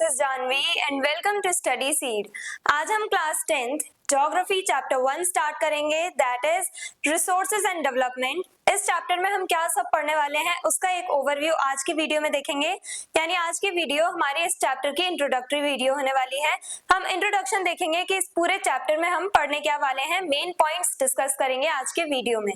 is Janvi and welcome to Study Seed। आज हम class 10th geography chapter 1 start करेंगे, that is resources and development. इस chapter में हम क्या सब पढ़ने वाले हैं उसका एक ओवरव्यू आज की वीडियो में देखेंगे। यानी आज की वीडियो हमारे इस चैप्टर की इंट्रोडक्टरी वीडियो होने वाली है। हम इंट्रोडक्शन देखेंगे कि इस पूरे चैप्टर में हम पढ़ने क्या वाले हैं, मेन पॉइंट्स डिस्कस करेंगे आज के वीडियो में।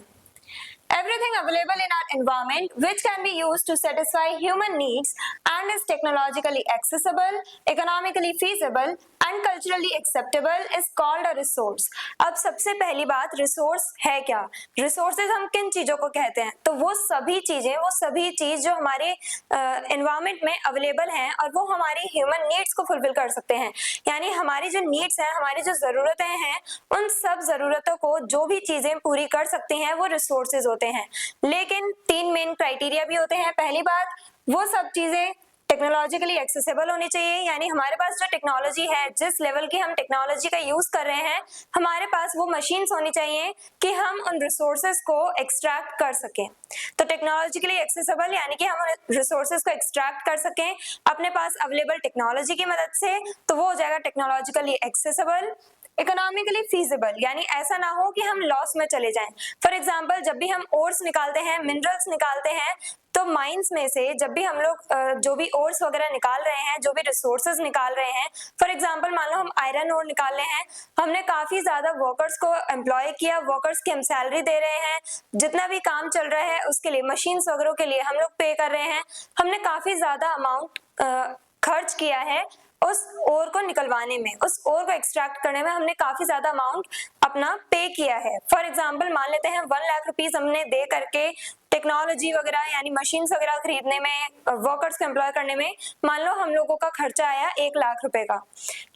Everything available in our environment which can be used to satisfy human needs and is technologically accessible, economically feasible and culturally acceptable is called a resource। अब सबसे पहली बात, रिसोर्स है क्या? रिसोर्सेज हम किन चीजों को कहते हैं? तो वो सभी चीज जो हमारे एनवायरमेंट में अवेलेबल हैं और वो हमारी ह्यूमन नीड्स को फुलफिल कर सकते हैं। यानी हमारी जो नीड्स हैं, हमारी जो जरूरतें हैं, उन सब जरूरतों को जो भी चीजें पूरी कर सकती हैं वो रिसोर्सेज होते हैं। लेकिन तीन मेन क्राइटेरिया भी होते हैं। पहली बात, वो सब चीजें टेक्नोलॉजिकली एक्सेसिबल होनी चाहिए। यानी हमारे पास जो टेक्नोलॉजी है, जिस लेवल की हम टेक्नोलॉजी का यूज कर रहे हैं, हमारे पास वो मशीन्स होनी चाहिए कि हम उन रिसोर्सेज को एक्सट्रैक्ट कर सकें। तो टेक्नोलॉजिकली एक्सेसिबल यानी कि हम रिसोर्सेज को एक्सट्रैक्ट कर सकें अपने पास अवेलेबल टेक्नोलॉजी की मदद से, तो वो हो जाएगा टेक्नोलॉजिकली एक्सेसिबल। इकोनॉमिकली फीजिबल यानी ऐसा ना हो कि हम लॉस में चले जाएं। फॉर एग्जांपल, जब भी हम ओर्स निकालते हैं, मिनरल्स निकालते हैं, तो माइंस में से जब भी हम लोग जो भी ओर्स वगैरह निकाल रहे हैं, जो भी रिसोर्सेज निकाल रहे हैं, फॉर एग्जांपल मान लो हम आयरन ओर निकाल रहे हैं, हमने काफी ज्यादा वर्कर्स को एम्प्लॉय किया, वर्कर्स की हम सैलरी दे रहे हैं, जितना भी काम चल रहा है उसके लिए, मशीन्स वगैरह के लिए हम लोग पे कर रहे हैं, हमने काफी ज्यादा अमाउंट खर्च किया है उस ओर को निकलवाने में, उस ओर को एक्सट्रैक्ट करने में हमने काफी ज्यादा अमाउंट अपना पे किया है। फॉर एग्जांपल मान लेते हैं 1 लाख रुपीस हमने दे करके टेक्नोलॉजी वगैरह यानी मशीन्स वगैरह खरीदने में, वर्कर्स को एम्प्लॉय करने में मान लो हम लोगों का खर्चा आया 1 लाख रुपए का।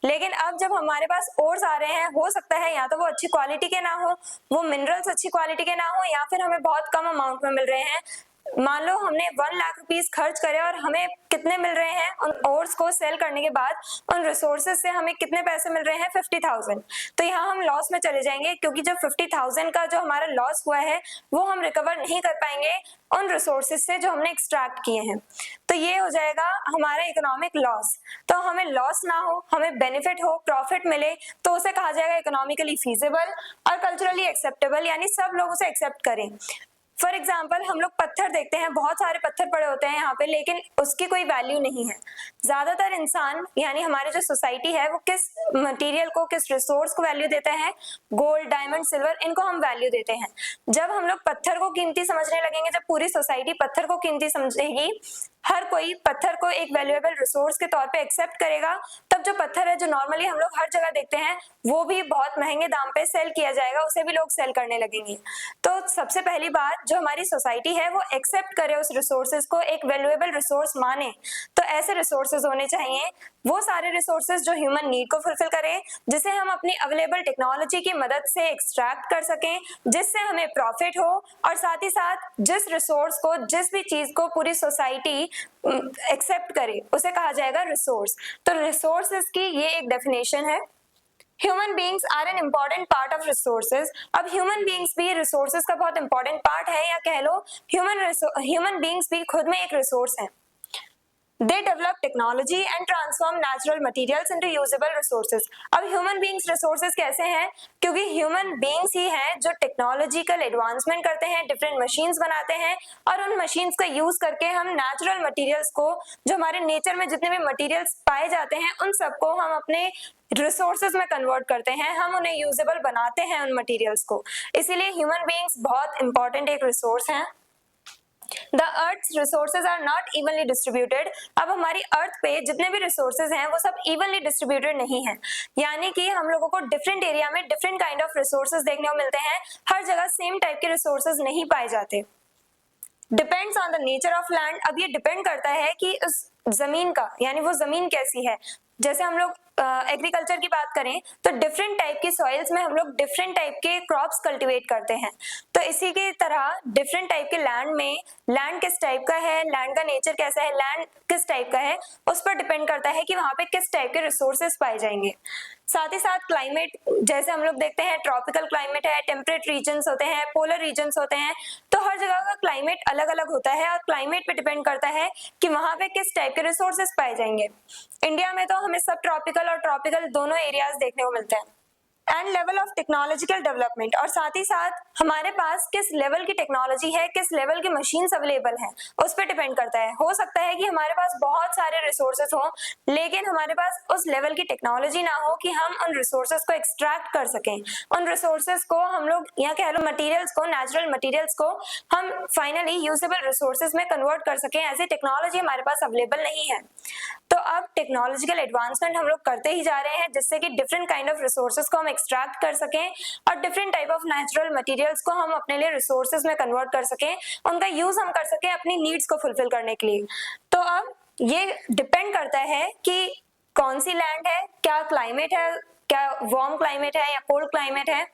लेकिन अब जब हमारे पास ओर्स आ रहे हैं, हो सकता है या तो वो अच्छी क्वालिटी के ना हो, वो मिनरल्स अच्छी क्वालिटी के ना हो, या फिर हमें बहुत कम अमाउंट में मिल रहे हैं। मान लो हमने 1 लाख रुपीस खर्च करे और हमें कितने मिल रहे हैं उन ओर्स को सेल करने के बाद, उन रिसोर्सेज से हमें कितने पैसे मिल रहे हैं? 50,000। तो यहाँ हम लॉस में चले जाएंगे, क्योंकि जो 50,000 का जो हमारा लॉस हुआ है वो हम रिकवर नहीं कर पाएंगे उन रिसोर्सेज से जो हमने एक्सट्रैक्ट किए हैं। तो ये हो जाएगा हमारा इकोनॉमिक लॉस। तो हमें लॉस ना हो, हमें बेनिफिट हो, प्रॉफिट मिले, तो उसे कहा जाएगा इकोनॉमिकली फीजिबल और कल्चरली एक्सेप्टेबल, यानी सब लोग उसे एक्सेप्ट करें। फॉर एग्जाम्पल, हम लोग पत्थर देखते हैं, बहुत सारे पत्थर पड़े होते हैं यहाँ पे, लेकिन उसकी कोई वैल्यू नहीं है। ज्यादातर इंसान यानी हमारी जो सोसाइटी है वो किस मटेरियल को, किस रिसोर्स को वैल्यू देते हैं? गोल्ड, डायमंड, सिल्वर, इनको हम वैल्यू देते हैं। जब हम लोग पत्थर को कीमती समझने लगेंगे, जब पूरी सोसाइटी पत्थर को कीमती समझेगी, हर कोई पत्थर को एक वैल्यूएबल रिसोर्स के तौर पे एक्सेप्ट करेगा, तब जो पत्थर है जो नॉर्मली हम लोग हर जगह देखते हैं वो भी बहुत महंगे दाम पे सेल किया जाएगा, उसे भी लोग सेल करने लगेंगे। तो सबसे पहली बात, जो हमारी सोसाइटी है वो एक्सेप्ट करे उस रिसोर्सेज को, एक वैल्यूएबल रिसोर्स माने। तो ऐसे रिसोर्सेज होने चाहिए, वो सारे रिसोर्सेज जो ह्यूमन नीड को फुलफिल करें, जिसे हम अपनी अवेलेबल टेक्नोलॉजी की मदद से एक्सट्रैक्ट कर सकें, जिससे हमें प्रॉफिट हो, और साथ ही साथ जिस रिसोर्स को, जिस भी चीज को पूरी सोसाइटी एक्सेप्ट करे, उसे कहा जाएगा रिसोर्स। तो रिसोर्सेज की ये एक डेफिनेशन है। Human beings are an important part of resources. अब ह्यूमन बींग्स भी रिसोर्सेज का बहुत इंपॉर्टेंट पार्ट है, या कह लो ह्यूमन बींग्स भी खुद में एक रिसोर्स है। They develop technology and transform natural materials into usable resources। अब ह्यूमन बींग्स रिसोर्सेज कैसे हैं? क्योंकि ह्यूमन बींग्स ही हैं जो टेक्नोलॉजिकल एडवांसमेंट करते हैं, डिफरेंट मशीन्स बनाते हैं, और उन मशीन्स का यूज करके हम नेचुरल मटेरियल्स को, जो हमारे नेचर में जितने भी मटेरियल्स पाए जाते हैं, उन सबको हम अपने रिसोर्सेज में कन्वर्ट करते हैं, हम उन्हें यूजेबल बनाते हैं उन मटेरियल्स को। इसीलिए ह्यूमन बींग्स बहुत इंपॉर्टेंट एक रिसोर्स हैं। The Earth's resources are not evenly distributed। अब हमारी अर्थ पे जितने भी रिसोर्सेज हैं वो सब इवनली डिस्ट्रीब्यूटेड नहीं है, यानी कि हम लोगों को डिफरेंट एरिया में डिफरेंट काइंड ऑफ रिसोर्सेज देखने को मिलते हैं, हर जगह सेम टाइप के रिसोर्सेज नहीं पाए जाते। Depends on the nature of land. अब ये डिपेंड करता है कि उस जमीन का, यानी वो जमीन कैसी है। जैसे हम लोग एग्रीकल्चर की बात करें तो डिफरेंट टाइप की सॉइल्स में हम लोग डिफरेंट टाइप के क्रॉप्स कल्टीवेट करते हैं। तो इसी की तरह डिफरेंट टाइप के लैंड में, लैंड किस टाइप का है, लैंड का नेचर कैसा है, लैंड किस टाइप का है, उस पर डिपेंड करता है कि वहां पे किस टाइप के रिसोर्सेज पाए जाएंगे। साथ ही साथ क्लाइमेट, जैसे हम लोग देखते हैं ट्रॉपिकल क्लाइमेट है, टेम्परेट रीजन्स होते हैं, पोलर रीजन्स होते हैं, तो हर जगह का क्लाइमेट अलग अलग होता है और क्लाइमेट पे डिपेंड करता है कि वहां पे किस टाइप के रिसोर्सेज पाए जाएंगे। इंडिया में तो हमें सब ट्रॉपिकल और ट्रॉपिकल दोनों एरियाज देखने को मिलते हैं। And level of technological development, और साथ ही साथ हमारे पास किस लेवल की टेक्नोलॉजी है, किस लेवल की मशीन्स अवेलेबल हैं, उस पर डिपेंड करता है। हो सकता है कि हमारे पास बहुत सारे रिसोर्सेज हों लेकिन हमारे पास उस लेवल की टेक्नोलॉजी ना हो कि हम उन रिसोर्सेज को एक्सट्रैक्ट कर सकें, उन रिसोर्सेज को हम लोग या कह लो मटेरियल्स को, नेचुरल मटेरियल्स को हम फाइनली यूजेबल रिसोर्सेज में कन्वर्ट कर सकें, ऐसी टेक्नोलॉजी हमारे पास अवेलेबल नहीं है। तो अब टेक्नोलॉजिकल एडवांसमेंट हम लोग करते ही जा रहे हैं जिससे कि डिफरेंट काइंड ऑफ रिसोर्सेज को हम एक्सट्रैक्ट कर सकें और different type of natural materials को हम अपने लिए रिसोर्सेज में कन्वर्ट कर सकें, उनका यूज हम कर सकें अपनी नीड्स को फुलफिल करने के लिए। तो अब ये डिपेंड करता है कि कौन सी लैंड है, क्या क्लाइमेट है, क्या वार्म क्लाइमेट है या कोल्ड क्लाइमेट है,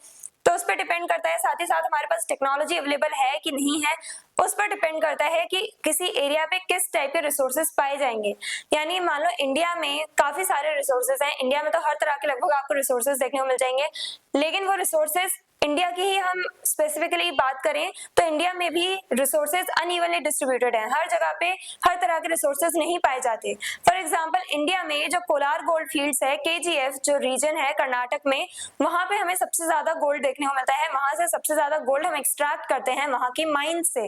तो उस पर डिपेंड करता है। साथ ही साथ हमारे पास टेक्नोलॉजी अवेलेबल है कि नहीं है, उस पर डिपेंड करता है कि किसी एरिया पे किस टाइप के रिसोर्सेज पाए जाएंगे। यानी मान लो इंडिया में काफी सारे रिसोर्सेज हैं, इंडिया में तो हर तरह के लगभग आपको रिसोर्सेज देखने को मिल जाएंगे, लेकिन वो रिसोर्सेज इंडिया की ही हम स्पेसिफिकली बात करें तो इंडिया में भी रिसोर्सेज अनइवनली डिस्ट्रीब्यूटेड हैं, हर जगह पे हर तरह के रिसोर्सेज नहीं पाए जाते। फॉर एग्जांपल इंडिया में जो कोलार गोल्ड फील्ड्स है, केजीएफ जो रीजन है कर्नाटक में, वहां पे हमें सबसे ज्यादा गोल्ड देखने को मिलता है, वहां से सबसे ज्यादा गोल्ड हम एक्सट्रैक्ट करते हैं वहां की माइन से,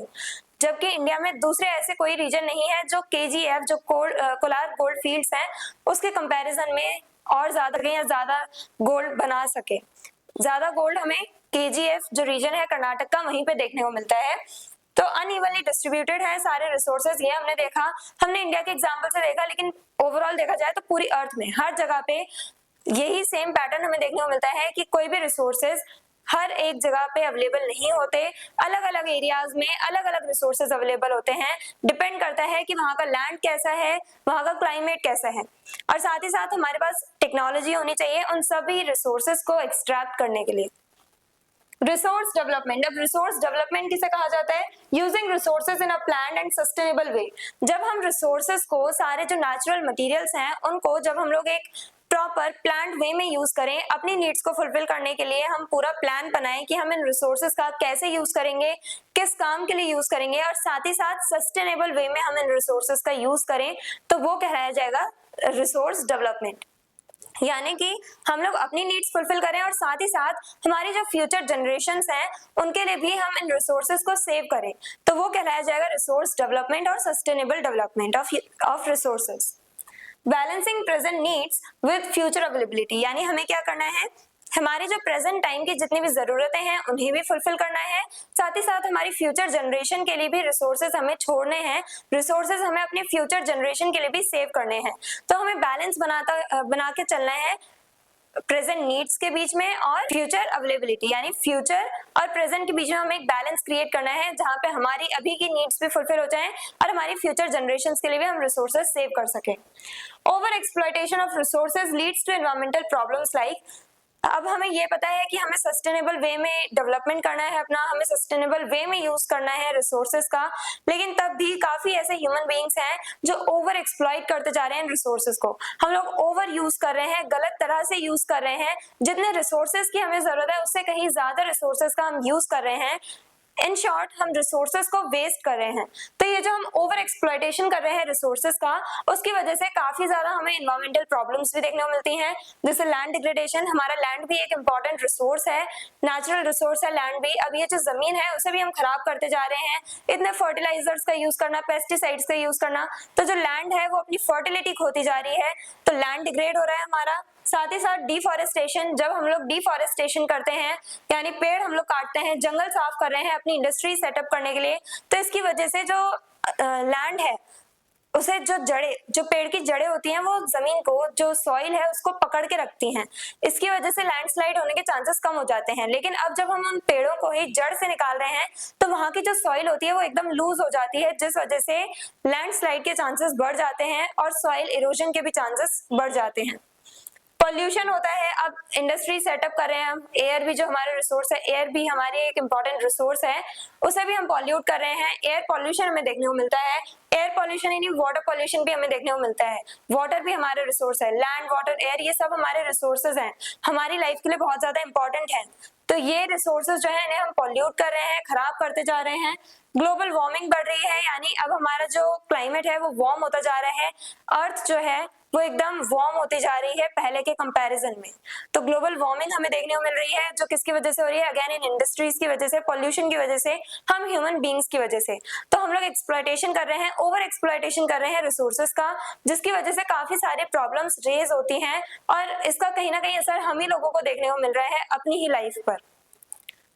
जबकि इंडिया में दूसरे ऐसे कोई रीजन नहीं है जो केजीएफ जो कोलार गोल्ड फील्ड्स हैं उसके कंपैरिजन में और ज्यादा गोल्ड बना सके। ज्यादा गोल्ड हमें केजीएफ जो रीजन है कर्नाटक का वहीं पे देखने को मिलता है। तो अनइवनली डिस्ट्रीब्यूटेड है सारे रिसोर्सेज, ये हमने देखा, हमने इंडिया के एग्जांपल से देखा, लेकिन ओवरऑल देखा जाए तो पूरी अर्थ में हर जगह पे यही सेम पैटर्न हमें देखने को मिलता है कि कोई भी रिसोर्सेज हर एक जगह पे अवेलेबल नहीं होते, अलग अलग एरियाज में अलग अलग रिसोर्सेज अवेलेबल होते हैं। डिपेंड करता है कि वहाँ का लैंड कैसा है, वहाँ का क्लाइमेट कैसा है, और साथ ही साथ हमारे पास टेक्नोलॉजी होनी चाहिए उन सभी रिसोर्सेज को एक्सट्रैक्ट करने के लिए। रिसोर्स डेवलपमेंट, अब रिसोर्स डेवलपमेंट किसे कहा जाता है? Using resources in a planned and sustainable way. जब हम रिसोर्सेज को, सारे जो नेचुरल मटेरियल्स हैं उनको जब हम लोग एक प्रॉपर प्लान्ड वे में यूज करें, अपनी नीड्स को फुलफिल करने के लिए हम पूरा प्लान बनाएं कि हम इन रिसोर्सेज का कैसे यूज करेंगे, किस काम के लिए यूज करेंगे, और साथ ही साथ सस्टेनेबल वे में हम इन रिसोर्सेज का यूज करें, तो वो कहलाया जाएगा रिसोर्स डेवलपमेंट। यानी कि हम लोग अपनी नीड्स फुलफिल करें और साथ ही साथ हमारी जो फ्यूचर जनरेशंस हैं उनके लिए भी हम इन रिसोर्सेज को सेव करें, तो वो कहलाया जाएगा रिसोर्स डेवलपमेंट और sustainable development of resources. Balancing present needs with future availability, यानी हमें क्या करना है, हमारी जो प्रेजेंट टाइम की जितनी भी जरूरतें हैं उन्हें भी फुलफिल करना है, साथ ही साथ हमारी फ्यूचर जनरेशन के लिए भी रिसोर्सेज हमें छोड़ने हैं, रिसोर्सेज हमें अपनी फ्यूचर जनरेशन के लिए भी सेव करने हैं। तो हमें बैलेंस बना के चलना है प्रेजेंट नीड्स के बीच में और फ्यूचर अवेलेबिलिटी, यानी फ्यूचर और प्रेजेंट के बीच में हमें एक बैलेंस क्रिएट करना है जहां पे हमारी अभी की नीड्स भी फुलफिल हो जाएं और हमारी फ्यूचर जनरेशंस के लिए भी हम रिसोर्सेज सेव कर सकें। Over exploitation of resources leads to environmental problems like, अब हमें ये पता है कि हमें सस्टेनेबल वे में डेवलपमेंट करना है अपना, हमें सस्टेनेबल वे में यूज करना है रिसोर्सेज का, लेकिन तब भी काफी ऐसे ह्यूमन बीइंग्स हैं जो ओवर एक्सप्लॉइट करते जा रहे हैं रिसोर्सेज को। हम लोग ओवर यूज कर रहे हैं, गलत तरह से यूज कर रहे हैं, जितने रिसोर्सेज की हमें जरूरत है उससे कहीं ज्यादा रिसोर्सेज का हम यूज कर रहे हैं। इन शॉर्ट हम रिसोर्सेज को वेस्ट कर रहे हैं। तो ये जो हम ओवर एक्सप्लॉयटेशन कर रहे हैं रिसोर्सेज का, उसकी वजह से काफी ज्यादा हमें एनवायरमेंटल प्रॉब्लम्स भी देखने को मिलती हैं, जैसे लैंड डिग्रेडेशन। हमारा लैंड भी एक इंपॉर्टेंट रिसोर्स है, नेचुरल रिसोर्स है लैंड भी। अब ये जो जमीन है उसे भी हम खराब करते जा रहे हैं, इतने फर्टिलाइजर्स का यूज करना, पेस्टिसाइड्स का यूज करना, तो जो लैंड है वो अपनी फर्टिलिटी खोती जा रही है, तो लैंड डिग्रेड हो रहा है हमारा। साथ ही साथ डिफॉरेस्टेशन, जब हम लोग डिफॉरेस्टेशन करते हैं यानी पेड़ हम लोग काटते हैं, जंगल साफ कर रहे हैं अपनी इंडस्ट्री सेटअप करने के लिए, तो इसकी वजह से जो लैंड है उसे जो पेड़ की जड़ें होती हैं वो जमीन को, जो सॉइल है उसको पकड़ के रखती हैं, इसकी वजह से लैंडस्लाइड होने के चांसेस कम हो जाते हैं। लेकिन अब जब हम उन पेड़ों को ही जड़ से निकाल रहे हैं तो वहां की जो सॉइल होती है वो एकदम लूज हो जाती है, जिस वजह से लैंडस्लाइड के चांसेस बढ़ जाते हैं और सॉइल इरोजन के भी चांसेस बढ़ जाते हैं। पॉल्यूशन होता है, अब इंडस्ट्री सेटअप कर रहे हैं हम, एयर भी जो हमारा रिसोर्स है, एयर भी हमारी एक इंपॉर्टेंट रिसोर्स है, उसे भी हम पॉल्यूट कर रहे हैं। एयर पॉल्यूशन हमें देखने को मिलता है, एयर पॉल्यूशन यानी वाटर पॉल्यूशन भी हमें देखने को मिलता है। वाटर भी हमारे रिसोर्स है, लैंड, वाटर, एयर, ये सब हमारे रिसोर्सेज हैं, हमारी लाइफ के लिए बहुत ज्यादा इंपॉर्टेंट है। तो ये रिसोर्सेज जो है इन्हें हम पॉल्यूट कर रहे हैं, खराब करते जा रहे हैं। ग्लोबल वार्मिंग बढ़ रही है, यानी अब हमारा जो क्लाइमेट है वो वार्म होता जा रहा है। अर्थ जो है वो एकदम वार्म होती जा रही है पहले के कंपैरिजन में। तो ग्लोबल वार्मिंग हमें देखने को मिल रही है, जो किसकी वजह से हो रही है? अगेन इन इंडस्ट्रीज की वजह से, पॉल्यूशन की वजह से, हम ह्यूमन बींग्स की वजह से। तो हम लोग एक्सप्लॉयटेशन कर रहे हैं, ओवर एक्सप्लॉयटेशन कर रहे हैं रिसोर्सेज का, जिसकी वजह से काफी सारे प्रॉब्लम्स रेज होती हैं और इसका कहीं ना कहीं असर हम ही लोगों को देखने को मिल रहा है अपनी ही लाइफ पर।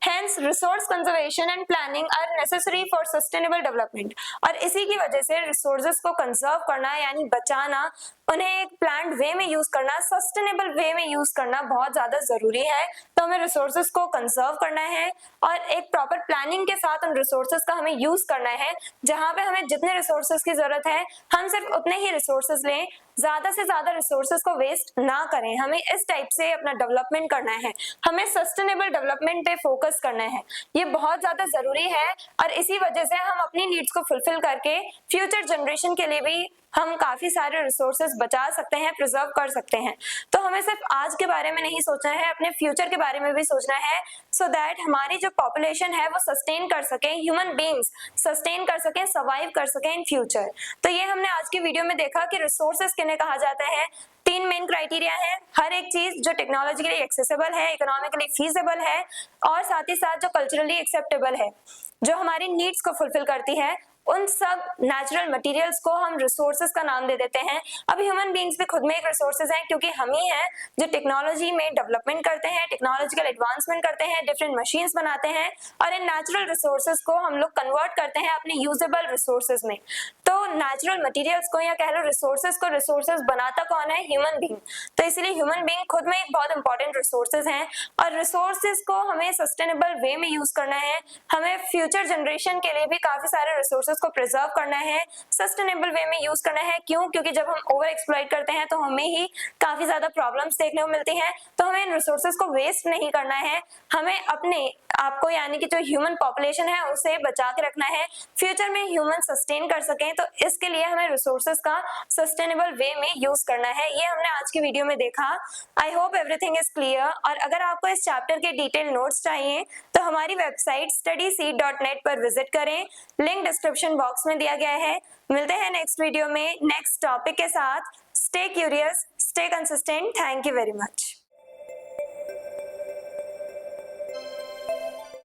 Hence, resource conservation and planning are necessary for sustainable development. और इसी की वजह से रिसोर्सेज को कंजर्व करना यानी बचाना, उन्हें एक प्लान्ड वे में यूज करना, सस्टेनेबल वे में यूज करना बहुत ज्यादा जरूरी है। तो हमें रिसोर्सेज को कंजर्व करना है और एक प्रॉपर प्लानिंग के साथ उन रिसोर्सेज का हमें यूज करना है। जहां पे हमें जितने रिसोर्सेज की जरूरत है हम सिर्फ उतने ही रिसोर्सेज लें, ज्यादा से ज्यादा रिसोर्सेज को वेस्ट ना करें। हमें इस टाइप से अपना डेवलपमेंट करना है, हमें सस्टेनेबल डेवलपमेंट पे फोकस करना है, ये बहुत ज्यादा जरूरी है। और इसी वजह से हम अपनी नीड्स को फुलफिल करके फ्यूचर जनरेशन के लिए भी हम काफी सारे रिसोर्सेज बचा सकते हैं, प्रिजर्व कर सकते हैं। तो हमें सिर्फ आज के बारे में नहीं सोचना है, अपने फ्यूचर के बारे में भी सोचना है, सो दैट हमारी जो पॉपुलेशन है वो सस्टेन कर सके, ह्यूमन बीइंग्स सस्टेन कर सके, सर्वाइव कर सके इन फ्यूचर। तो ये हमने आज की वीडियो में देखा कि रिसोर्सेज किन्हें कहा जाता है। 3 मेन क्राइटेरिया है, हर एक चीज जो टेक्नोलॉजिकली एक्सेसिबल है, इकोनॉमिकली फीजिबल है और साथ ही साथ जो कल्चरली एक्सेप्टेबल है, जो हमारी नीड्स को फुलफिल करती है, उन सब नेचुरल मटेरियल्स को हम रिसोर्सेज का नाम दे देते हैं। अब ह्यूमन बीइंग्स भी खुद में एक रिसोर्सेज हैं, क्योंकि हम ही हैं जो टेक्नोलॉजी में डेवलपमेंट करते हैं, टेक्नोलॉजिकल एडवांसमेंट करते हैं, डिफरेंट मशीन्स बनाते हैं और इन नेचुरल रिसोर्सेज को हम लोग कन्वर्ट करते हैं अपने यूजेबल रिसोर्सेज में। तो नेचुरल मटेरियल्स को या कह लो रिसोर्सेज को, रिसोर्सेज बनाता कौन है? Human being. तो इसलिए ह्यूमन बीइंग खुद में एक बहुत इंपॉर्टेंट रिसोर्सेज हैं और रिसोर्सेज को हमें सस्टेनेबल वे में यूज करना है। हमें फ्यूचर जनरेशन के लिए भी काफी सारे रिसोर्सेज को प्रिजर्व करना है, सस्टेनेबल वे में यूज करना है। क्यों? क्योंकि जब हम ओवर एक्सप्लॉइट करते हैं तो हमें ही काफी ज्यादा प्रॉब्लम्स देखने को मिलती हैं। तो हमें इन रिसोर्सेज को वेस्ट नहीं करना है, हमें अपने आपको यानी कि जो ह्यूमन पॉपुलेशन है उसे बचा के रखना है, फ्यूचर में ह्यूमन सस्टेन कर सकें। तो इसके लिए हमें रिसोर्सेज का सस्टेनेबल वे में यूज करना है, ये हमने आज की वीडियो में देखा। I hope everything is clear. और अगर आपको इस चैप्टर के डिटेल नोट्स चाहिए तो हमारी वेबसाइट studyseed.net पर विजिट करें, लिंक डिस्क्रिप्शन बॉक्स में दिया गया है। मिलते हैं नेक्स्ट वीडियो में नेक्स्ट टॉपिक के साथ। Stay curious, stay consistent. Thank you very much.